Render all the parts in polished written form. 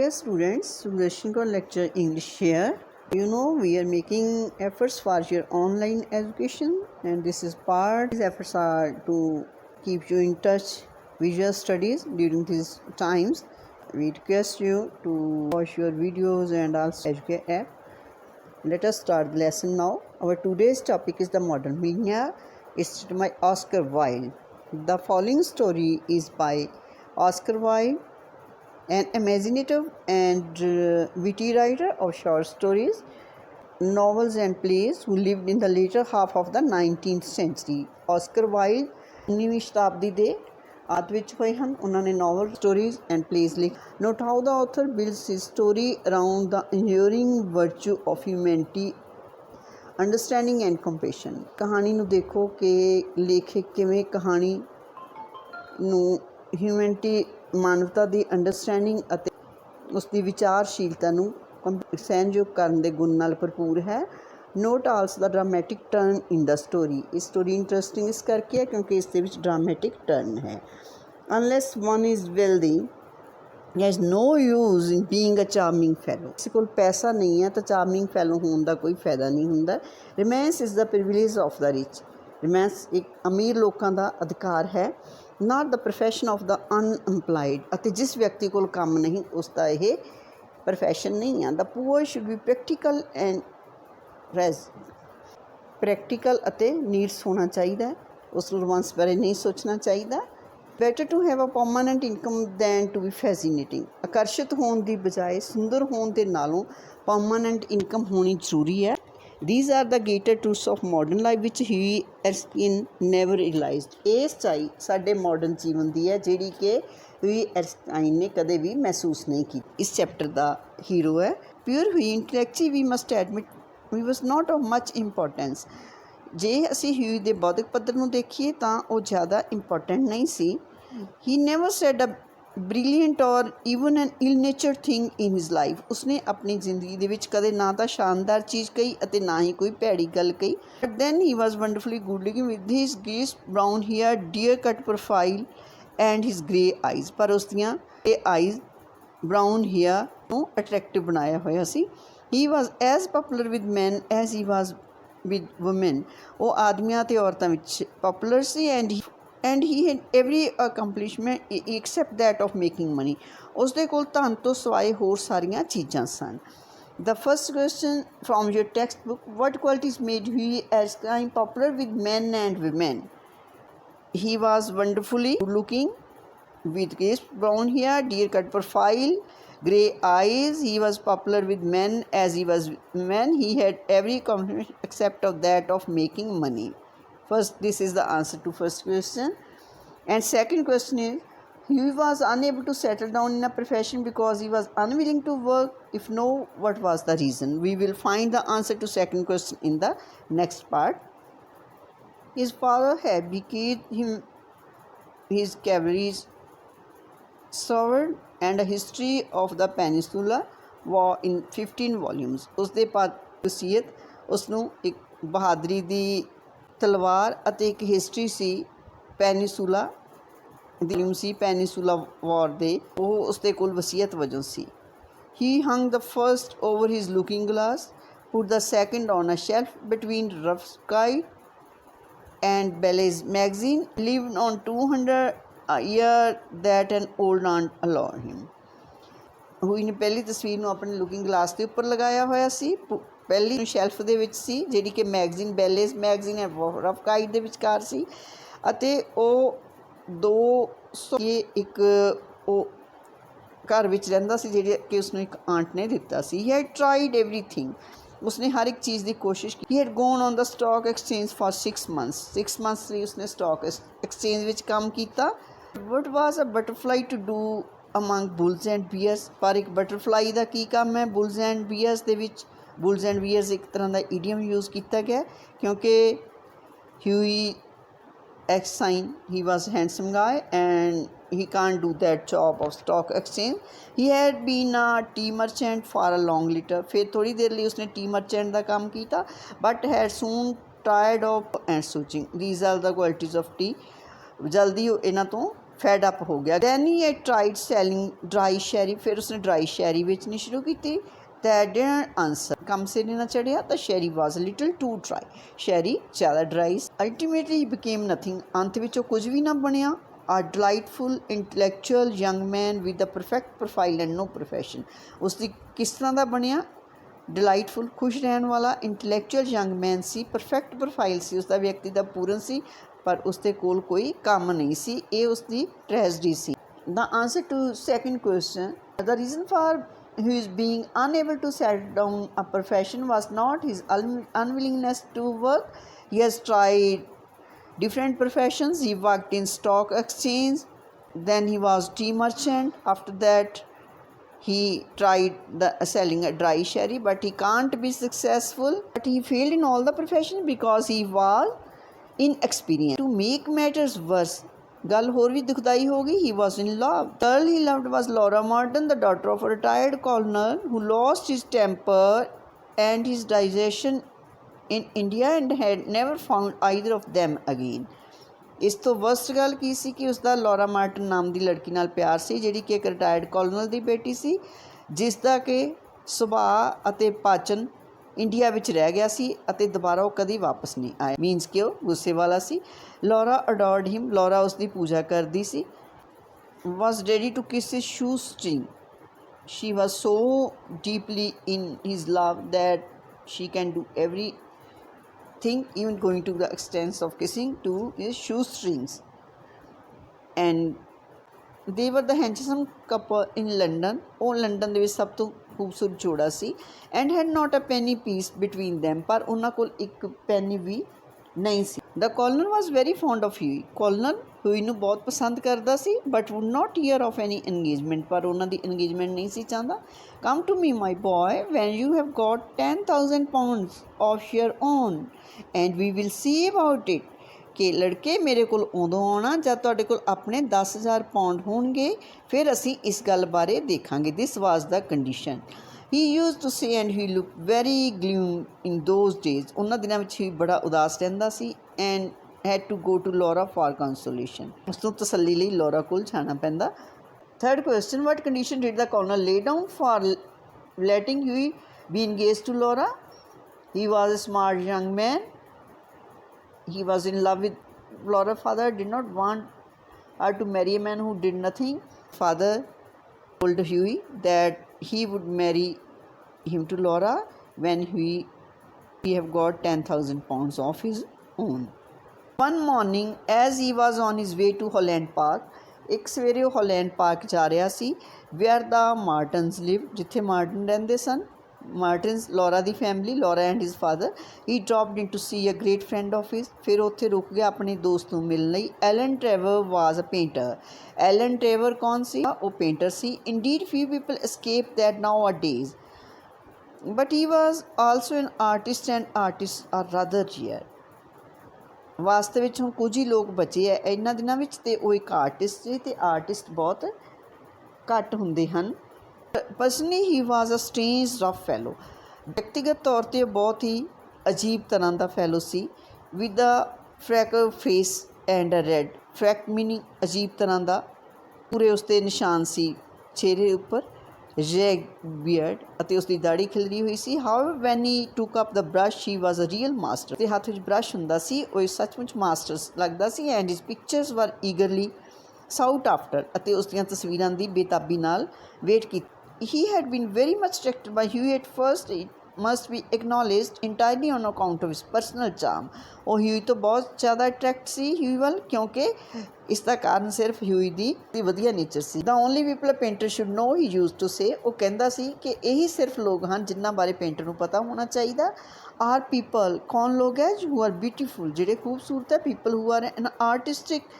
Dear students, Sudarshan lecture English here. You know we are making efforts for your online education, and this is part. These efforts are to keep you in touch with your studies during these times. We request you to watch your videos and also Educate app. Let us start the lesson now. Our today's topic is the modern media. It's by Oscar Wilde. The following story is by Oscar Wilde, an imaginative and witty writer of short stories, novels and plays who lived in the later half of the 19th century. Oscar Wilde 19ਵੀਂ ਸ਼ਤਾਬਦੀ ਦੇ ਆਦ ਵਿੱਚ ਹੋਏ ਹਨ। ਉਹਨਾਂ ਨੇ novel, stories and plays ਲਿਖੇ। Note how the author builds his story around the engineering virtue of humanity, understanding and compassion. ਕਹਾਣੀ ਨੂੰ ਦੇਖੋ ਕਿ ਲੇਖਕ ਕਿਵੇਂ ਕਹਾਣੀ ਨੂੰ ਹਿਊਮੈਨਿਟੀ, ਮਾਨਵਤਾ ਦੀ ਅੰਡਰਸਟੈਂਡਿੰਗ ਅਤੇ ਉਸ ਦੀ ਵਿਚਾਰਸ਼ੀਲਤਾ ਨੂੰ ਸਹਿਣਯੋਗ ਕਰਨ ਦੇ ਗੁਣ ਨਾਲ ਭਰਪੂਰ ਹੈ। Note also the dramatic turn in the story. ਇਹ ਸਟੋਰੀ ਇੰਟਰਸਟਿੰਗ ਇਸ ਕਰਕੇ ਹੈ ਕਿਉਂਕਿ ਇਸ ਦੇ ਵਿੱਚ ਡਰਾਮੈਟਿਕ ਟਰਨ ਹੈ। Unless one is wealthy has no use in being a charming fellow. ਕਿਸੇ ਕੋਲ ਪੈਸਾ ਨਹੀਂ ਹੈ ਤਾਂ ਚਾਰਮਿੰਗ ਫੈਲੋ ਹੋਣ ਦਾ ਕੋਈ ਫਾਇਦਾ ਨਹੀਂ ਹੁੰਦਾ। Romance is the privilege of the rich. Romance ਇੱਕ ਅਮੀਰ ਲੋਕਾਂ ਦਾ ਅਧਿਕਾਰ ਹੈ, ਨਾਟ ਦਾ ਪ੍ਰੋਫੈਸ਼ਨ ਆਫ ਦਾ ਅਨਐਮਪਲਾਇਡ। ਅਤੇ ਜਿਸ ਵਿਅਕਤੀ ਕੋਲ ਕੰਮ ਨਹੀਂ ਉਸ ਦਾ ਇਹ ਪ੍ਰੋਫੈਸ਼ਨ ਨਹੀਂ ਆ। The poor should be practical and practical ਅਤੇ ਨੀਡਸ ਹੋਣਾ ਚਾਹੀਦਾ। ਉਸ ਨੂੰ ਰੋਮਾਂਸ ਬਾਰੇ ਨਹੀਂ ਸੋਚਣਾ ਚਾਹੀਦਾ। Better to have a permanent income than to be fascinating. ਆਕਰਸ਼ਿਤ ਹੋਣ ਦੀ ਬਜਾਏ ਸੁੰਦਰ ਹੋਣ ਦੇ ਨਾਲੋਂ ਪਰਮਾਨੈਂਟ ਇਨਕਮ ਹੋਣੀ ਜ਼ਰੂਰੀ ਹੈ। These are the greater truths of modern life which Huey Erskine never realized। ਇਹ ਸੱਚਾਈ ਸਾਡੇ ਮਾਡਰਨ ਜੀਵਨ ਦੀ ਹੈ ਜਿਹੜੀ ਕਿ Huey Erskine ਨੇ ਕਦੇ ਵੀ ਮਹਿਸੂਸ ਨਹੀਂ ਕੀਤੀ। ਇਸ ਚੈਪਟਰ ਦਾ ਹੀਰੋ ਹੈ pure Huey। Intellectually we must admit we was not of much importance. ਜੇ ਅਸੀਂ Huey ਦੇ ਬੌਧਿਕ ਪੱਧਰ ਨੂੰ ਦੇਖੀਏ ਤਾਂ ਉਹ ਜ਼ਿਆਦਾ ਇੰਪੋਰਟੈਂਟ ਨਹੀਂ ਸੀ। He never said a brilliant or even an ill-natured thing in his life। ਉਸਨੇ ਆਪਣੀ ਜ਼ਿੰਦਗੀ ਦੇ ਵਿੱਚ ਕਦੇ ਨਾ ਤਾਂ ਸ਼ਾਨਦਾਰ ਚੀਜ਼ ਕਹੀ ਅਤੇ ਨਾ ਹੀ ਕੋਈ ਭੈੜੀ ਗੱਲ ਕਹੀ। But then he was wonderfully good looking with his grease brown hair, dear cut profile and his grey eyes। ਪਰ ਉਸਦੀਆਂ ਇਹ ਆਈਜ਼ ਬਰਾਊਨ ਹੇਅਰ ਨੂੰ ਅਟਰੈਕਟਿਵ ਬਣਾਇਆ ਹੋਇਆ ਸੀ। He was as popular with men as he was with women। ਉਹ ਆਦਮੀਆਂ ਅਤੇ ਔਰਤਾਂ ਵਿੱਚ popular C and he had every accomplishment except that of making money। ਉਸਦੇ ਕੋਲ ਧਨ ਤੋਂ ਸਿਵਾਏ ਹੋਰ ਸਾਰੀਆਂ ਚੀਜ਼ਾਂ ਸਨ। The first question from your textbook, what qualities made Huey Erskine popular with men and women? He was wonderfully good looking with his brown hair, dear cut profile, grey eyes। He was popular with men as he was women। He had every accomplishment except of that of making money। First, this is the answer to first question. And second question is, he was unable to settle down in a profession because he was unwilling to work. If no, what was the reason? We will find the answer to second question in the next part. His father had bequeathed him his cavalry's sword and a history of the Peninsular War in 15 volumes। ਉਸਦੇ ਵਸੀਅਤ ਉਸਨੂੰ ਇੱਕ ਬਹਾਦਰੀ ਦੀ ਤਲਵਾਰ ਅਤੇ ਇੱਕ history ਸੀ ਪੈਨੀਸੂਲਾ ਦੀ ਸੀ ਪੈਨੀਸੂਲਾ ਵਾਰ ਦੇ। ਉਹ ਉਸਦੇ ਕੋਲ ਵਸੀਅਤ ਵਜੋਂ ਸੀ। He hung the first over his looking glass, put the second on a shelf between Rough Skite and Ballet's magazine, lived on 200 a year that an old aunt allowed him। Huey ਨੇ ਪਹਿਲੀ ਤਸਵੀਰ ਨੂੰ ਆਪਣੇ looking glass ਦੇ ਉੱਪਰ ਲਗਾਇਆ ਹੋਇਆ ਸੀ। ਪਹਿਲੀ ਸ਼ੈਲਫ ਦੇ ਵਿੱਚ ਸੀ ਜਿਹੜੀ ਕਿ ਮੈਗਜ਼ੀਨ ਬੈਲੇਜ਼ ਮੈਗਜ਼ੀਨ ਹੈ ਰਫ ਕਾਈਟ ਦੇ ਵਿਚਕਾਰ ਸੀ ਅਤੇ ਉਹ 200 ਇੱਕ ਉਹ ਘਰ ਵਿੱਚ ਰਹਿੰਦਾ ਸੀ ਜਿਹੜੀ ਕਿ ਉਸਨੂੰ ਇੱਕ ਆਂਟ ਨੇ ਦਿੱਤਾ ਸੀ। He had tried everything. ਉਸਨੇ ਹਰ ਇੱਕ ਚੀਜ਼ ਦੀ ਕੋਸ਼ਿਸ਼ ਕੀਤੀ। He had gone on the stock exchange for 6 months। 6 months ਲਈ ਉਸਨੇ ਸਟਾਕ ਐਕਸਚੇਂਜ ਵਿੱਚ ਕੰਮ ਕੀਤਾ। What was a butterfly to do among bulls and bears. ਪਰ ਇੱਕ ਬਟਰਫਲਾਈ ਦਾ ਕੀ ਕੰਮ ਹੈ ਬੁਲਜ਼ ਐਂਡ ਬੀਅਰਸ ਦੇ ਵਿੱਚ। ਬੁਲਜ਼ ਐਂਡ ਬੀਅਰਸ ਇੱਕ ਤਰ੍ਹਾਂ ਦਾ ਈਡੀਅਮ ਯੂਜ਼ ਕੀਤਾ ਗਿਆ ਕਿਉਂਕਿ Huey Erskine, he was a handsome guy and he can't do that job of stock exchange। He had been a tea merchant for a long later। ਫਿਰ ਥੋੜ੍ਹੀ ਦੇਰ ਲਈ ਉਸਨੇ ਟੀ ਮਰਚੈਂਟ ਦਾ ਕੰਮ ਕੀਤਾ but had soon tired of and switching। These are the qualities of tea। ਜਲਦੀ ਇਹਨਾਂ ਤੋਂ ਫੈਡ ਅਪ ਹੋ ਗਿਆ। Then he had tried selling dry sherry, ਫਿਰ ਉਸਨੇ ਡਰਾਈ ਸ਼ੈਰੀ ਵੇਚਣੀ ਸ਼ੁਰੂ ਕੀਤੀ। ਦੈਟ ਡਿਡਨਟ ਆਂਸਰ, ਕੰਮ ਸਿਰ ਨਹੀਂ ਨਾ ਚੜਿਆ। ਤਾਂ sherry was little too dry, sherry ਜ਼ਿਆਦਾ ਡਰਾਈ। ਅਲਟੀਮੇਟਲੀ ਹੀ ਬਿਕੇਮ ਨਥਿੰਗ, ਅੰਤ ਵਿੱਚ ਉਹ ਕੁਝ ਵੀ ਨਾ ਬਣਿਆ। A delightful intellectual young man with a perfect profile and no profession. ਉਸਦੀ ਕਿਸ ਤਰ੍ਹਾਂ ਦਾ ਬਣਿਆ? ਡਿਲਾਈਟਫੁਲ, ਖੁਸ਼ ਰਹਿਣ ਵਾਲਾ, ਇੰਟਲੈਕਚੁਅਲ ਯੰਗ ਮੈਨ ਸੀ, ਪਰਫੈਕਟ ਪ੍ਰੋਫਾਈਲ ਸੀ, ਉਸਦਾ ਵਿਅਕਤੀ ਦਾ ਪੂਰਨ ਸੀ, ਪਰ ਉਸਦੇ ਕੋਲ ਕੋਈ ਕੰਮ ਨਹੀਂ ਸੀ। ਇਹ ਉਸਦੀ tragedy C. The answer to second question, the reason for his being unable to set down a profession was not his unwillingness to work. He has tried different professions. He worked in stock exchange, then he was tea merchant. After that, he tried selling a dry sherry, but he can't be successful. But he failed in all the professions because he was inexperienced. To make matters worse, ਗੱਲ ਹੋਰ ਵੀ ਦੁਖਦਾਈ ਹੋ ਗਈ। He was in love. The girl he loved was Laura Martin, the daughter of a retired colonel who lost his temper and his digestion in India and had never found either of them again. ਇਸ ਤੋਂ worst ਗੱਲ ਕੀ ਸੀ ਕਿ ਉਸਦਾ Laura Martin ਨਾਮ ਦੀ ਲੜਕੀ ਨਾਲ ਪਿਆਰ ਸੀ, ਜਿਹੜੀ ਕਿ ਇੱਕ ਰਿਟਾਇਰਡ ਕੋਲੋਨਲ ਦੀ ਬੇਟੀ ਸੀ, ਜਿਸ ਦਾ ਕਿ ਸੁਭਾਅ ਅਤੇ ਪਾਚਨ ਇੰਡੀਆ ਵਿੱਚ ਰਹਿ ਗਿਆ ਸੀ ਅਤੇ ਦੁਬਾਰਾ ਉਹ ਕਦੀ ਵਾਪਸ ਨਹੀਂ ਆਇਆ। ਮੀਨਸ ਕਿ ਉਹ ਗੁੱਸੇ ਵਾਲਾ ਸੀ। ਲੌਰਾ ਅਡੋਰਡ ਹਿਮ, ਲੌਰਾ ਉਸਦੀ ਪੂਜਾ ਕਰਦੀ ਸੀ। Was ready to kiss his shoe string, she was so deeply in his love that she can do every thing, even going to the extent of kissing to his shoestrings. And they were the handsome couple in London. ਉਹ London ਦੇ ਵਿੱਚ ਸਭ ਤੋਂ ਖੂਬਸੂਰਤ ਜੋੜਾ ਸੀ। and had not a penny piece between them, ਪਰ ਉਹਨਾਂ ਕੋਲ ਇੱਕ ਪੈਨੀ ਵੀ ਨਹੀਂ ਸੀ। the colonel was very fond of Huey. colonel Huey ਨੂੰ ਬਹੁਤ ਪਸੰਦ ਕਰਦਾ ਸੀ, but would not hear of any engagement, ਪਰ ਉਹਨਾਂ ਦੀ engagement ਨਹੀਂ ਸੀ ਚਾਹੁੰਦਾ। come to me my boy when you have got 10,000 pounds of your own and we will see about it. ਕਿ ਲੜਕੇ ਮੇਰੇ ਕੋਲ ਉਦੋਂ ਆਉਣਾ ਜਦ ਤੁਹਾਡੇ ਕੋਲ ਆਪਣੇ 10,000 ਪਾਉਂਡ ਹੋਣਗੇ, ਫਿਰ ਅਸੀਂ ਇਸ ਗੱਲ ਬਾਰੇ ਦੇਖਾਂਗੇ। This was the condition he use to say and he look very gloomy in those days. ਉਹਨਾਂ ਦਿਨਾਂ ਵਿੱਚ ਹੀ ਬੜਾ ਉਦਾਸ ਰਹਿੰਦਾ ਸੀ। And had to go to Laura for consolation, ਉਸ ਤੋਂ ਤਸੱਲੀ ਲਈ ਲੌਰਾ ਕੋਲ ਜਾਣਾ ਪੈਂਦਾ। Third question, what condition did the Colonel lay down for letting Huey be engaged to Laura? He was a smart young man. He was in love with Laura. Father did not want her to marry a man who did nothing. Father told Huey that he would marry him to Laura when he have got 10,000 pounds of his own. One morning as he was on his way to Holland Park, ਇੱਕ ਸਵੇਰੇ ਉਹ Holland park ਜਾ ਰਿਹਾ ਸੀ, where the Martins lived, ਜਿੱਥੇ Martin ਰਹਿੰਦੇ ਸਨ। Martins Laura ਦੀ family, Laura and his father. He dropped in to see a great friend of his, ਫਿਰ ਉੱਥੇ ਰੁਕ ਗਿਆ ਆਪਣੇ ਦੋਸਤ ਨੂੰ ਮਿਲਣ ਲਈ। Alan Trevor was a painter. Alan Trevor ਕੌਣ ਸੀ? ਉਹ ਪੇਂਟਰ ਸੀ। Indeed few people escape that nowadays, but he was also an artist and artists are rather rare. ਵਾਸਤੇ ਵਿੱਚ ਹੁਣ ਕੁਝ ਹੀ ਲੋਕ ਬਚੇ ਹੈ ਇਹਨਾਂ ਦਿਨਾਂ ਵਿੱਚ, ਅਤੇ ਉਹ ਇੱਕ ਆਰਟਿਸਟ ਸੀ, ਅਤੇ ਆਰਟਿਸਟ ਬਹੁਤ ਘੱਟ ਹੁੰਦੇ ਹਨ। Personally he was a strange rough fellow, ਵਿਅਕਤੀਗਤ ਤੌਰ 'ਤੇ ਬਹੁਤ ਹੀ ਅਜੀਬ ਤਰ੍ਹਾਂ ਦਾ ਫੈਲੋ ਸੀ। With a freckle face and a red, freckle meaning ਅਜੀਬ ਤਰ੍ਹਾਂ ਦਾ, ਪੂਰੇ ਉਸ 'ਤੇ ਨਿਸ਼ਾਨ ਸੀ ਚਿਹਰੇ ਉੱਪਰ, ਰੈਗ ਬੀਅਰਡ, ਅਤੇ ਉਸਦੀ ਦਾੜੀ ਖਿਲਰੀ ਹੋਈ ਸੀ। However he took up the brush he was a real master, ਅਤੇ ਹੱਥ ਵਿੱਚ ਬਰਸ਼ ਹੁੰਦਾ ਸੀ, ਉਹ ਸੱਚਮੁੱਚ ਮਾਸਟਰਸ ਲੱਗਦਾ ਸੀ। ਐਂਡ ਹਿਜ਼ ਪਿਕਚਰਸ ਵਰ ਈਗਰਲੀ ਸਾਊਟ ਆਫਟਰ, ਅਤੇ ਉਸ ਦੀਆਂ ਤਸਵੀਰਾਂ ਦੀ ਬੇਤਾਬੀ ਨਾਲ ਵੇਟ ਕੀਤੀ। He had been very much attracted by Huey at first, it must be acknowledged, entirely on account of his personal charm. ਉਹ Huey ਤੋਂ ਬਹੁਤ ਜ਼ਿਆਦਾ ਅਟਰੈਕਟ ਸੀ Huey ਵੱਲ, ਕਿਉਂਕਿ ਇਸ ਦਾ ਕਾਰਨ ਸਿਰਫ Huey ਦੀ ਵਧੀਆ nature C. The only people a painter should know, he used to say, ਉਹ ਕਹਿੰਦਾ ਸੀ ਕਿ ਇਹੀ ਸਿਰਫ ਲੋਕ ਹਨ ਜਿਨ੍ਹਾਂ ਬਾਰੇ ਪੇਂਟਰ ਨੂੰ ਪਤਾ ਹੋਣਾ ਚਾਹੀਦਾ। Are people, ਕੌਣ ਲੋਕ ਹੈ? who are beautiful, ਜਿਹੜੇ ਖੂਬਸੂਰਤ ਹੈ। people who are an artistic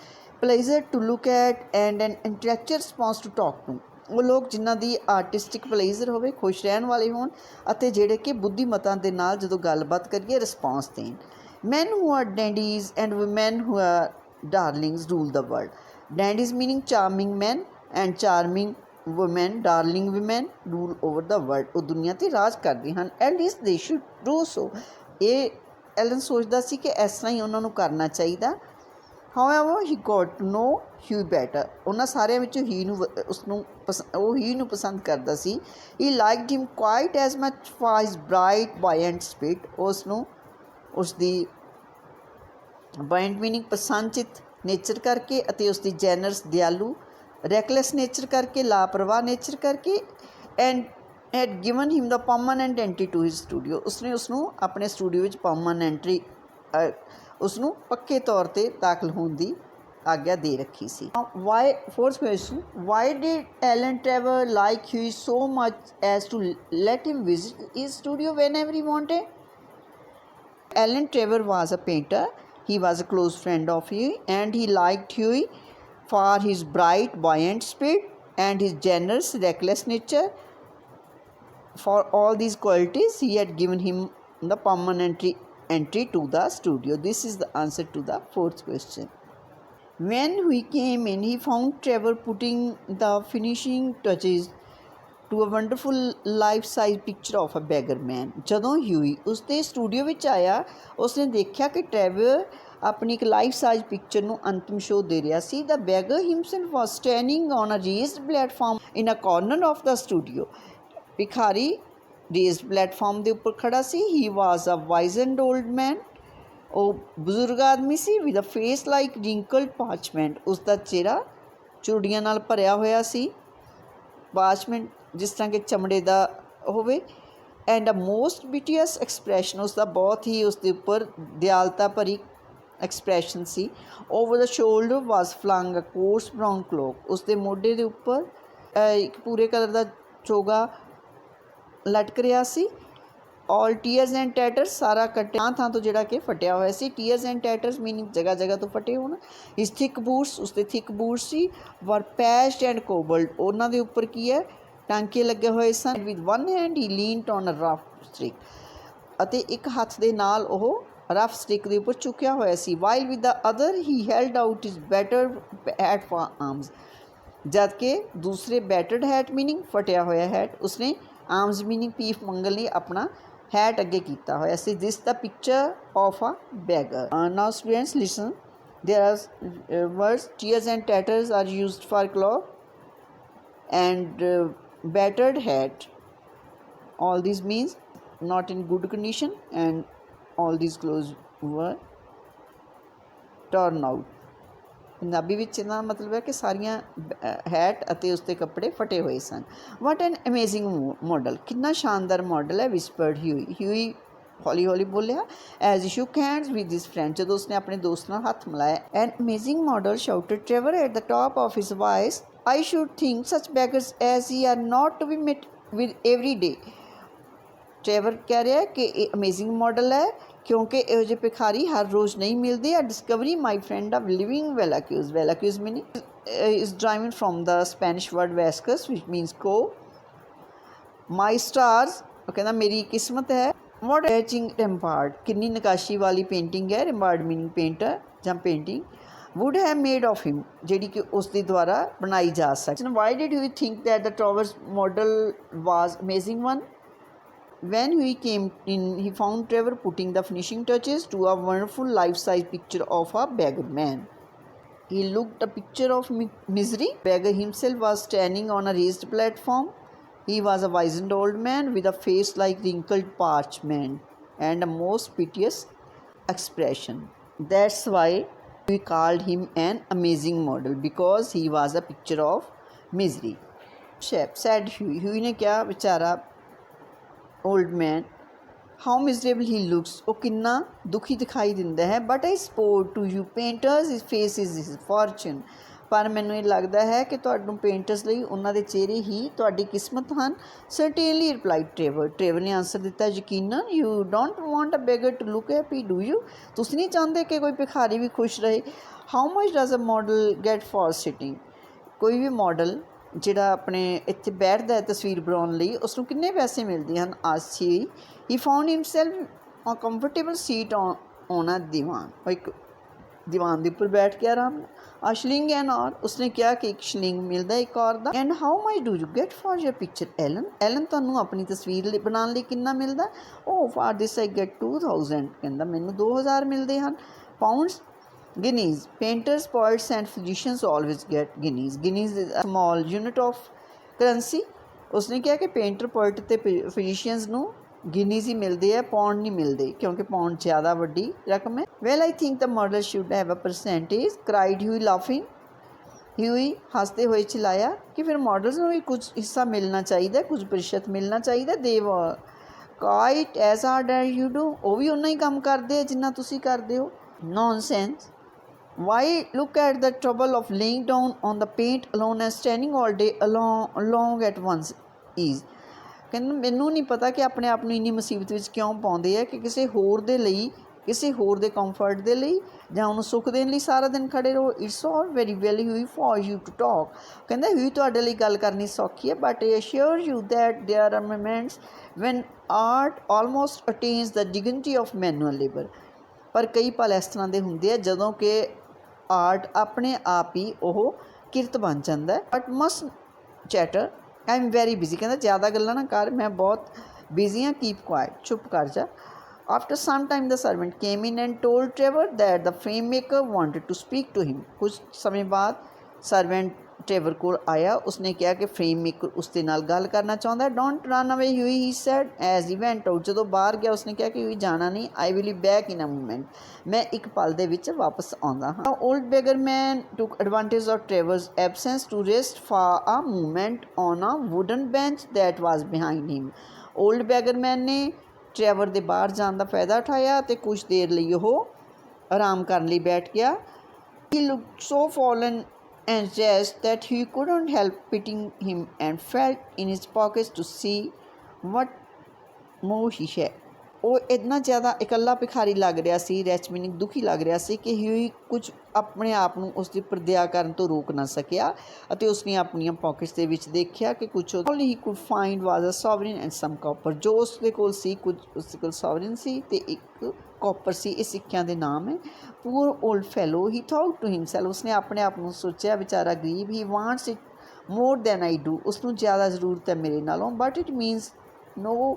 pleasure to look at and an intellectual response to talk to, ਉਹ ਲੋਕ ਜਿਨ੍ਹਾਂ ਦੀ ਆਰਟਿਸਟਿਕ ਪਲੇਜ਼ਰ ਹੋਵੇ, ਖੁਸ਼ ਰਹਿਣ ਵਾਲੇ ਹੋਣ, ਅਤੇ ਜਿਹੜੇ ਕਿ ਬੁੱਧੀਮਤਾਂ ਦੇ ਨਾਲ ਜਦੋਂ ਗੱਲਬਾਤ ਕਰੀਏ ਰਿਸਪੌਂਸ ਦੇਣ। Men who are dandies and women who are darlings rule the world. Dandies meaning charming men and charming women, darling women rule over the world, ਉਹ ਦੁਨੀਆ 'ਤੇ ਰਾਜ ਕਰਦੇ ਹਨ। At least they should do so, ਇਹ Alan ਸੋਚਦਾ ਸੀ ਕਿ ਇਸ ਤਰ੍ਹਾਂ ਹੀ ਉਹਨਾਂ ਨੂੰ ਕਰਨਾ ਚਾਹੀਦਾ। However, he got to know Huey better. ਉਹਨਾਂ ਸਾਰਿਆਂ ਵਿੱਚੋਂ ਹੀ ਨੂੰ ਉਸਨੂੰ ਉਹ ਹੀ ਨੂੰ ਪਸੰਦ ਕਰਦਾ ਸੀ। He liked him quite as much for his bright buoyant spirit. ਉਸਨੂੰ ਉਸਦੀ buoyant meaning ਪਸੰਦਚਿਤ ਨੇਚਰ ਕਰਕੇ ਅਤੇ ਉਸਦੀ ਜੈਨਰਸ ਦਿਆਲੂ ਰੈਕਲੈਸ ਨੇਚਰ ਕਰਕੇ ਲਾਪਰਵਾਹ ਨੇਚਰ ਕਰਕੇ and had given him the permanent entry to his studio. ਉਸਨੇ ਉਸਨੂੰ ਆਪਣੇ ਸਟੂਡੀਓ ਵਿੱਚ permanent ਉਸਨੂੰ ਪੱਕੇ ਤੌਰ 'ਤੇ ਦਾਖਲ ਹੋਣ ਦੀ ਆਗਿਆ ਦੇ ਰੱਖੀ ਸੀ। Why fourth question, why did Alan Trevor like Hughie so much as to let him visit his studio whenever he wanted? Alan Trevor was a painter. He was a close friend of Huey, and he liked Huey for his bright, buoyant spirit and his generous, reckless nature. For all these qualities, he had given him the permanent entry to the studio. This is the answer to the fourth question. When Huey came in, he found Trevor putting the finishing touches to a wonderful life-size picture of a beggar man. ਜਦੋਂ ਹਿਊਈ ਉਸਦੇ studio ਵਿੱਚ ਆਇਆ, ਉਸਨੇ ਦੇਖਿਆ ਕਿ ਟ੍ਰੈਵਰ ਆਪਣੀ ਇੱਕ life size picture ਨੂੰ ਅੰਤਿਮ ਸ਼ੋਅ ਦੇ ਰਿਹਾ ਸੀ। The beggar himself was standing on a raised platform in a corner of the studio. ਭਿਖਾਰੀ ਰੇਜ਼ਡ ਪਲੇਟਫਾਰਮ ਦੇ ਉੱਪਰ ਖੜਾ ਸੀ। He was a wizened old man. ਉਹ ਬਜ਼ੁਰਗ ਆਦਮੀ ਸੀ। With a face like wrinkled parchment. ਉਸਦਾ ਚਿਹਰਾ ਚੁਰੜੀਆਂ ਨਾਲ ਭਰਿਆ ਹੋਇਆ ਸੀ। ਪਾਰਚਮੈਂਟ ਜਿਸ ਤਰ੍ਹਾਂ ਕਿ ਚਮੜੇ ਦਾ ਹੋਵੇ। ਐਂਡ ਅ ਮੋਸਟ ਬਿਟੀਅਸ ਐਕਸਪ੍ਰੈਸ਼ਨ, ਉਸਦਾ ਬਹੁਤ ਹੀ ਉਸਦੇ ਉੱਪਰ ਦਿਆਲਤਾ ਭਰੀ ਐਕਸਪ੍ਰੈਸ਼ਨ ਸੀ। ਓਵਰ ਦਾ ਸ਼ੋਲਡਰ ਵਾਸ ਫਲੰਗ ਅ ਕੋਰਸ ਬਰਾਊਨ ਕਲੋਕ, ਉਸਦੇ ਮੋਢੇ ਦੇ ਉੱਪਰ ਇੱਕ ਪੂਰੇ ਕਲਰ ਦਾ ਚੋਗਾ ਲਟਕ ਰਿਹਾ ਸੀ। ਆਲ ਟੀਅਰਸ ਐਂਡ ਟੈਟਰਸ, ਸਾਰਾ ਕੱਟਿਆ ਥਾਂ ਤੋਂ ਜਿਹੜਾ ਕਿ ਫਟਿਆ ਹੋਇਆ ਸੀ। ਟੀਅਰਸ ਐਂਡ ਟੈਟਰਸ ਮੀਨਿੰਗ ਜਗ੍ਹਾ ਜਗ੍ਹਾ ਤੋਂ ਫਟੇ ਹੋਣ। ਹਿਸ ਥਿਕ ਬੂਟਸ, ਉਸਦੇ ਥਿਕ ਬੂਟਸ ਸੀ। ਵਰ ਪੈਚਡ ਐਂਡ ਕੋਬਲਡ, ਉਹਨਾਂ ਦੇ ਉੱਪਰ ਕੀ ਹੈ ਟਾਂਕੇ ਲੱਗੇ ਹੋਏ ਸਨ। With one hand he leaned on a rough stick, ਅਤੇ ਇੱਕ ਹੱਥ ਦੇ ਨਾਲ ਉਹ ਰਫ ਸਟਿਕ ਦੇ ਉੱਪਰ ਚੁੱਕਿਆ ਹੋਇਆ ਸੀ। While with the other he held out his battered hat for alms, ਜਦ ਕਿ ਦੂਸਰੇ ਬੈਟਰਡ ਹੈਟ ਮੀਨਿੰਗ ਫਟਿਆ ਹੋਇਆ ਹੈਟ ਉਸਨੇ ਆਰਮਸ ਮੀਨਿੰਗ ਪੀਠ ਮੰਗਣ ਲਈ ਆਪਣਾ ਹੈਟ ਅੱਗੇ ਕੀਤਾ ਹੋਇਆ ਸੀ। This the picture of a beggar. Now students listen, there are words tears and tatters are used for cloak and battered hat. All these means not in good condition, and all these clothes were torn out. Punjabi ਵਿੱਚ ਇਹਦਾ ਮਤਲਬ ਹੈ ਕਿ ਸਾਰੀਆਂ hat ਅਤੇ ਉਸਦੇ ਕੱਪੜੇ ਫਟੇ ਹੋਏ ਸਨ। ਵਾਟ ਐਨ ਅਮੇਜ਼ਿੰਗ ਮਾਡਲ, ਕਿੰਨਾ ਸ਼ਾਨਦਾਰ ਮਾਡਲ ਹੈ। ਵਿਸਪਰਡ ਹਿਊਈ ਹੌਲੀ ਹੌਲੀ ਬੋਲਿਆ। As he shook hands with his friend, ਜਦੋਂ ਉਸਨੇ ਆਪਣੇ ਦੋਸਤ ਨਾਲ ਹੱਥ ਮਿਲਾਇਆ। An amazing model shouted Trevor at the top of his voice. I should think such beggars as he are not to be met with every day. ਟ੍ਰੈਵਰ ਕਹਿ ਰਿਹਾ ਕਿ ਇਹ ਅਮੇਜ਼ਿੰਗ ਮਾਡਲ ਹੈ ਕਿਉਂਕਿ ਇਹੋ ਜਿਹੇ ਭਿਖਾਰੀ ਹਰ ਰੋਜ਼ ਨਹੀਂ ਮਿਲਦੇ। A discovery my friend of living Velasquez, Velasquez meaning is derived from the Spanish word ਵੈਸਕਸ ਵਿਚ ਮੀਨਸ ਕੋ। ਮਾਈ ਸਟਾਰਸ, ਉਹ ਕਹਿੰਦਾ ਮੇਰੀ ਕਿਸਮਤ ਹੈ। ਵਾਟ ਐਚਿੰਗ ਰੈਂਬਾਰਡ, ਕਿੰਨੀ ਨਕਾਸ਼ੀ ਵਾਲੀ ਪੇਂਟਿੰਗ ਹੈ। ਰੈਂਬਾਰਡ ਮੀਨਿੰਗ ਪੇਂਟਰ ਜਾਂ painting. would have made of him, ਜਿਹੜੀ ਕਿ ਉਸ ਦੇ ਦੁਆਰਾ ਬਣਾਈ ਜਾ ਸਕਦੀ। Why did you think that the Trevor's model was amazing one? When he came in, he found Trevor putting the finishing touches to a wonderful life-size picture of a beggar man. He looked a picture of misery. Beggar himself was standing on a raised platform. He was a wizened old man with a face like wrinkled parchment and a most piteous expression. That's why we called him an amazing model, because he was a picture of misery. Said Huey. Huey ने क्या बेचारा old man, how miserable he looks. ਉਹ ਕਿੰਨਾ ਦੁਖੀ ਦਿਖਾਈ ਦਿੰਦਾ ਹੈ। But I suppose to you painters his face is his fortune. ਪਰ ਮੈਨੂੰ ਇਹ ਲੱਗਦਾ ਹੈ ਕਿ ਤੁਹਾਨੂੰ ਪੇਂਟਰਸ ਲਈ ਉਹਨਾਂ ਦੇ ਚਿਹਰੇ ਹੀ ਤੁਹਾਡੀ ਕਿਸਮਤ ਹਨ। Certainly replied Trevor. Trevor ਨੇ ਆਂਸਰ ਦਿੱਤਾ, ਯਕੀਨਨ। You don't want a beggar to look happy, do you? ਤੁਸੀਂ ਨਹੀਂ ਚਾਹੁੰਦੇ ਕਿ ਕੋਈ ਭਿਖਾਰੀ ਵੀ ਖੁਸ਼ ਰਹੇ। How much does a model get for sitting? ਕੋਈ ਵੀ ਮਾਡਲ ਜਿਹੜਾ ਆਪਣੇ ਇੱਥੇ ਬੈਠਦਾ ਹੈ ਤਸਵੀਰ ਬਣਾਉਣ ਲਈ, ਉਸਨੂੰ ਕਿੰਨੇ ਪੈਸੇ ਮਿਲਦੇ ਹਨ। ਆਸੀ he found himself a comfortable seat on a divan. ਉਹ ਇੱਕ ਦੀਵਾਨ ਦੇ ਉੱਪਰ ਬੈਠ ਕੇ ਆਰਾਮ ਨਾਲ। ਆ ਸ਼ਲਿੰਗ ਐਨ ਔਰ, ਉਸਨੇ ਕਿਹਾ ਕਿ ਇੱਕ ਸ਼ਲਿੰਗ ਮਿਲਦਾ ਇੱਕ ਔਰ ਦਾ। And how much do you get for your picture Alan? Alan ਤੁਹਾਨੂੰ ਆਪਣੀ ਤਸਵੀਰ ਬਣਾਉਣ ਲਈ ਕਿੰਨਾ ਮਿਲਦਾ? ਉਹ ਫਾਰ ਦਿਸ ਆਈ ਗੈਟ 2000, ਕਹਿੰਦਾ ਮੈਨੂੰ 2000 ਮਿਲਦੇ ਹਨ ਪਾਊਂਡਸ। Guineas. Painters, poets and physicians always get guineas. Guineas is a small unit of currency. उसने किया कि पेंटर पोइट ते फिजिशियंस ਨੂੰ ਗਿਨੀਜ਼ ਹੀ ਮਿਲਦੇ ਆ, ਪੌਂਡ ਨਹੀਂ ਮਿਲਦੇ ਕਿਉਂਕਿ ਪੌਂਡ ਜ਼ਿਆਦਾ ਵੱਡੀ ਰਕਮ ਹੈ। Well I think the model should have a percentage, cried Hughie laughing. Hughie हसते हुए चिल्लाया कि फिर मॉडल्स ਨੂੰ ਵੀ ਕੁਝ ਹਿੱਸਾ ਮਿਲਣਾ ਚਾਹੀਦਾ, ਕੁਝ ਪ੍ਰਤੀਸ਼ਤ ਮਿਲਣਾ ਚਾਹੀਦਾ। ਦੇ kite as hard as you do, ਉਹ ਵੀ ਉਨਾ ਹੀ ਕੰਮ ਕਰਦੇ ਆ ਜਿੰਨਾ ਤੁਸੀਂ ਕਰਦੇ ਹੋ। Nonsense. Why look at the trouble of laying down on the paint alone and standing all day along at one's ease? ਕਹਿੰਦਾ ਮੈਨੂੰ ਨਹੀਂ ਪਤਾ ਕਿ ਆਪਣੇ ਆਪ ਨੂੰ ਇੰਨੀ ਮੁਸੀਬਤ ਵਿੱਚ ਕਿਉਂ ਪਾਉਂਦੇ ਆ ਕਿ ਕਿਸੇ ਹੋਰ ਦੇ ਲਈ, ਕਿਸੇ ਹੋਰ ਦੇ ਕੰਫਰਟ ਦੇ ਲਈ ਜਾਂ ਉਹਨੂੰ ਸੁੱਖ ਦੇਣ ਲਈ ਸਾਰਾ ਦਿਨ ਖੜੇ ਰਹੋ। It's all very well you for you to talk. ਕਹਿੰਦਾ ਵੀ ਤੁਹਾਡੇ ਲਈ ਗੱਲ ਕਰਨੀ ਸੌਖੀ ਹੈ, but I assure you that there are moments when art almost attains the dignity of manual labour. ਪਰ ਕਈ ਪਲ ਇਸ ਤਰ੍ਹਾਂ ਦੇ ਹੁੰਦੇ ਆ ਜਦੋਂ ਕਿ ਆਰਟ ਆਪਣੇ ਆਪ ਹੀ ਉਹ ਕਿਰਤ ਬਣ ਜਾਂਦਾ। But must chatter, I am very busy. ਕਹਿੰਦਾ ਜ਼ਿਆਦਾ ਗੱਲਾਂ ਨਾ ਕਰ, ਮੈਂ ਬਹੁਤ ਬਿਜ਼ੀ ਹਾਂ, ਕੀਪ ਕੁਆਇਟ, ਚੁੱਪ ਕਰ ਜਾ। After some time the servant came in and told Trevor that the frame maker wanted to speak to him. ਕੁਝ ਸਮੇਂ ਬਾਅਦ ਸਰਵੈਂਟ ਟ੍ਰੇਵਰ ਕੋਲ ਆਇਆ, ਉਸਨੇ ਕਿਹਾ ਕਿ ਫਰੇਮ ਮੇਕਰ ਉਸ ਦੇ ਨਾਲ ਗੱਲ ਕਰਨਾ ਚਾਹੁੰਦਾ। Don't run away Hughie, he said as he went out. ਜਦੋਂ ਬਾਹਰ ਗਿਆ ਉਸਨੇ ਕਿਹਾ ਕਿ ਹਿਊਈ ਜਾਣਾ ਨਹੀਂ, I will be back in a moment, ਮੈਂ ਇੱਕ ਪਲ ਦੇ ਵਿੱਚ ਵਾਪਸ ਆਉਂਦਾ ਹਾਂ। Old beggar man took advantage of Trevor's absence to rest for a moment on a wooden bench that was behind him. Old beggar man ਨੇ Trevor ਦੇ ਬਾਹਰ ਜਾਣ ਦਾ ਫਾਇਦਾ ਉਠਾਇਆ ਅਤੇ ਕੁਝ ਦੇਰ ਲਈ ਉਹ ਆਰਾਮ ਕਰਨ ਲਈ ਬੈਠ ਗਿਆ। He looked so fallen and just that he couldn't help pitying him and felt in his pockets to see what more he had. ਉਹ ਇੰਨਾ ਜ਼ਿਆਦਾ ਇਕੱਲਾ ਭਿਖਾਰੀ ਲੱਗ ਰਿਹਾ ਸੀ, ਰੈਚ ਮੀਨਿੰਗ ਦੁਖੀ ਲੱਗ ਰਿਹਾ ਸੀ ਕਿ ਹਿਊਈ ਕੁਝ ਆਪਣੇ ਆਪ ਨੂੰ ਉਸ ਦੀ ਪਰਦਿਆ ਕਰਨ ਤੋਂ ਰੋਕ ਨਾ ਸਕਿਆ ਅਤੇ ਉਸਨੇ ਆਪਣੀਆਂ ਪਾਕਟਸ ਦੇ ਵਿੱਚ ਦੇਖਿਆ ਕਿ ਕੁਝ all he could find was a sovereign and some copper। ਜੋ ਉਸ ਦੇ ਕੋਲ ਸੀ, ਕੁਝ ਉਸ ਦੇ ਕੋਲ sovereign ਸੀ ਅਤੇ ਇੱਕ ਕਾਪਰ ਸੀ। ਇਹ ਸਿੱਕਿਆਂ ਦੇ ਨਾਮ ਹੈ। Poor old fellow, he thought to himself, ਉਸਨੇ ਆਪਣੇ ਆਪ ਨੂੰ ਸੋਚਿਆ ਵਿਚਾਰਾ ਗਰੀਬ। He wants it more than I do, ਉਸਨੂੰ ਜ਼ਿਆਦਾ ਜ਼ਰੂਰਤ ਹੈ ਮੇਰੇ ਨਾਲੋਂ। But it means no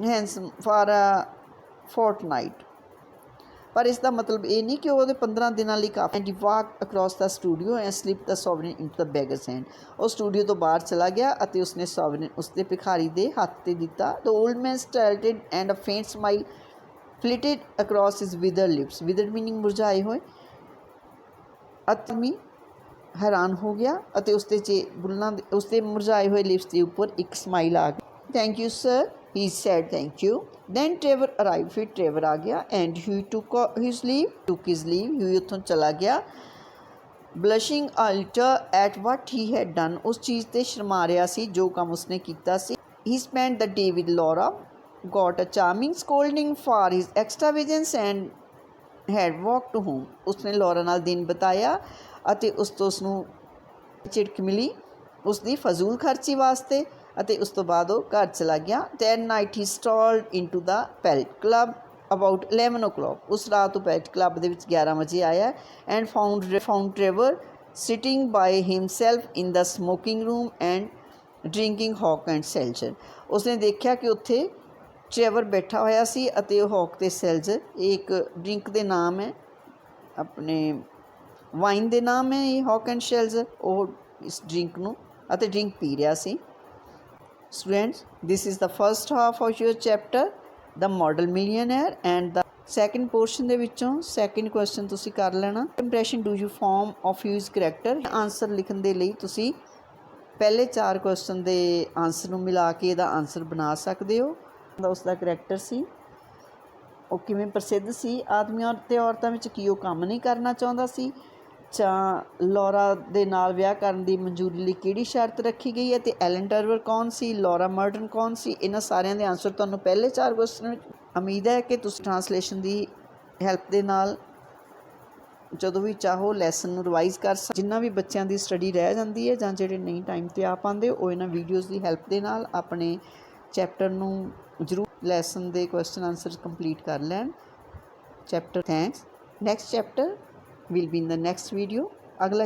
handsome for a fortnight, ਪਰ ਇਸ ਦਾ ਮਤਲਬ ਇਹ ਨਹੀਂ ਕਿ ਉਹਦੇ 15 ਦਿਨਾਂ ਲਈ ਕਾਫੀ। And he walk across the studio and slip the sovereign into the beggar's hand. ਉਹ ਸਟੂਡੀਓ ਤੋਂ ਬਾਹਰ ਚਲਾ ਗਿਆ ਅਤੇ ਉਸਨੇ ਸੋਵਰਨ ਉਸਦੇ ਭਿਖਾਰੀ ਦੇ ਹੱਥ 'ਤੇ ਦਿੱਤਾ। The old man started and a faint smile flitted across his withered lips। withered meaning ਮੁਰਝਾਏ ਹੋਏ। ਆਦਮੀ ਹੈਰਾਨ ਹੋ ਗਿਆ ਅਤੇ ਉਸਦੇ ਮੁਰਝਾਏ ਹੋਏ ਲਿਪਸ ਦੇ ਉੱਪਰ ਇੱਕ ਸਮਾਈਲ ਆ ਗਈ। Thank you sir, he said thank you. Then Trevor arrive, ਫਿਰ ਟ੍ਰੇਵਰ ਆ ਗਿਆ। And he took his leave, ਹੀ ਉੱਥੋਂ ਚਲਾ ਗਿਆ। Blushing a little at what he had done, ਉਸ ਚੀਜ਼ 'ਤੇ ਸ਼ਰਮਾ ਰਿਹਾ ਸੀ ਜੋ ਕੰਮ ਉਸਨੇ ਕੀਤਾ ਸੀ। He spend the day with Laura, got a charming scolding for his extravagance and had walked home। ਉਸਨੇ ਲੋਰਾ ਨਾਲ ਦਿਨ ਬਿਤਾਇਆ ਅਤੇ ਉਸ ਤੋਂ ਉਸਨੂੰ ਝਿੜਕ ਮਿਲੀ ਉਸਦੀ ਫਜ਼ੂਲ ਖਰਚੀ ਵਾਸਤੇ ਅਤੇ ਉਸ ਤੋਂ ਬਾਅਦ ਉਹ ਘਰ ਚਲਾ ਗਿਆ। That night he strolled into the Palette club about 11 o'clock। ਉਸ ਰਾਤ ਉਹ ਪੈਲਟ ਕਲੱਬ ਦੇ ਵਿੱਚ 11 ਵਜੇ ਆਇਆ। And found Trevor sitting by himself in the smoking room and drinking hock and seltzer. ਉਸਨੇ ਦੇਖਿਆ ਕਿ ਉੱਥੇ ਟ੍ਰੇਵਰ ਬੈਠਾ ਹੋਇਆ ਸੀ ਅਤੇ ਉਹ ਹੌਕ ਅਤੇ ਸੈਲਜ਼ਰ, ਇਹ ਇੱਕ ਡਰਿੰਕ ਦੇ ਨਾਮ ਹੈ, ਆਪਣੇ ਵਾਈਨ ਦੇ ਨਾਮ ਹੈ ਇਹ ਹੌਕ ਐਂਡ ਸੈਲਜ਼ਰ। ਉਹ ਇਸ ਡਰਿੰਕ ਨੂੰ ਅਤੇ ਡਰਿੰਕ ਪੀ ਰਿਹਾ ਸੀ। Students, this is the first half of your chapter the model millionaire. And the second portion ਦੇ ਵਿੱਚੋਂ ਸੈਕਿੰਡ ਕੁਐਸਚਨ ਤੁਸੀਂ ਕਰ ਲੈਣਾ। Impression do you form of Hughie's character. Answer ਲਿਖਣ ਦੇ ਲਈ ਤੁਸੀਂ ਪਹਿਲੇ 4 ਕੁਐਸਚਨ ਦੇ ਆਂਸਰ ਨੂੰ ਮਿਲਾ ਕੇ ਇਹਦਾ ਆਂਸਰ ਬਣਾ ਸਕਦੇ ਹੋ। ਉਸਦਾ ਕਰੈਕਟਰ ਸੀ, ਉਹ ਕਿਵੇਂ ਪ੍ਰਸਿੱਧ ਸੀ, ਆਦਮੀਆਂ ਅਤੇ ਔਰਤਾਂ ਵਿੱਚ ਕੀ ਉਹ ਕੰਮ ਨਹੀਂ ਕਰਨਾ ਚਾਹੁੰਦਾ ਸੀ, ਜਾਂ ਲੋਰਾ ਦੇ ਨਾਲ ਵਿਆਹ ਕਰਨ ਦੀ ਮਨਜ਼ੂਰੀ ਲਈ ਕਿਹੜੀ ਸ਼ਰਤ ਰੱਖੀ ਗਈ ਹੈ, ਅਤੇ ਐਲਨ ਟਰਵਰ ਕੌਣ ਸੀ, ਲੋਰਾ ਮਰਟਨ ਕੌਣ ਸੀ। ਇਹਨਾਂ ਸਾਰਿਆਂ ਦੇ ਆਂਸਰ ਤੁਹਾਨੂੰ ਪਹਿਲੇ 4 ਕੁਐਸਚਨ ਵਿੱਚ। ਉਮੀਦ ਹੈ ਕਿ ਤੁਸੀਂ ਟਰਾਂਸਲੇਸ਼ਨ ਦੀ ਹੈਲਪ ਦੇ ਨਾਲ ਜਦੋਂ ਵੀ ਚਾਹੋ ਲੈਸਨ ਨੂੰ ਰਿਵਾਈਜ਼ ਕਰ ਜਿੰਨਾ ਵੀ ਬੱਚਿਆਂ ਦੀ ਸਟੱਡੀ ਰਹਿ ਜਾਂਦੀ ਹੈ ਜਾਂ ਜਿਹੜੇ ਨਹੀਂ ਟਾਈਮ 'ਤੇ ਆ ਪਾਉਂਦੇ, ਉਹ ਇਹਨਾਂ ਵੀਡੀਓਜ਼ ਦੀ ਹੈਲਪ ਦੇ ਨਾਲ ਆਪਣੇ ਚੈਪਟਰ ਨੂੰ ਜ਼ਰੂਰ ਲੈਸਨ ਦੇ ਕੁਐਸਚਨ ਆਂਸਰ ਕੰਪਲੀਟ ਕਰ ਲੈਣ। Chapter thanks. Next chapter will be in the next video. ਅਗਲਾ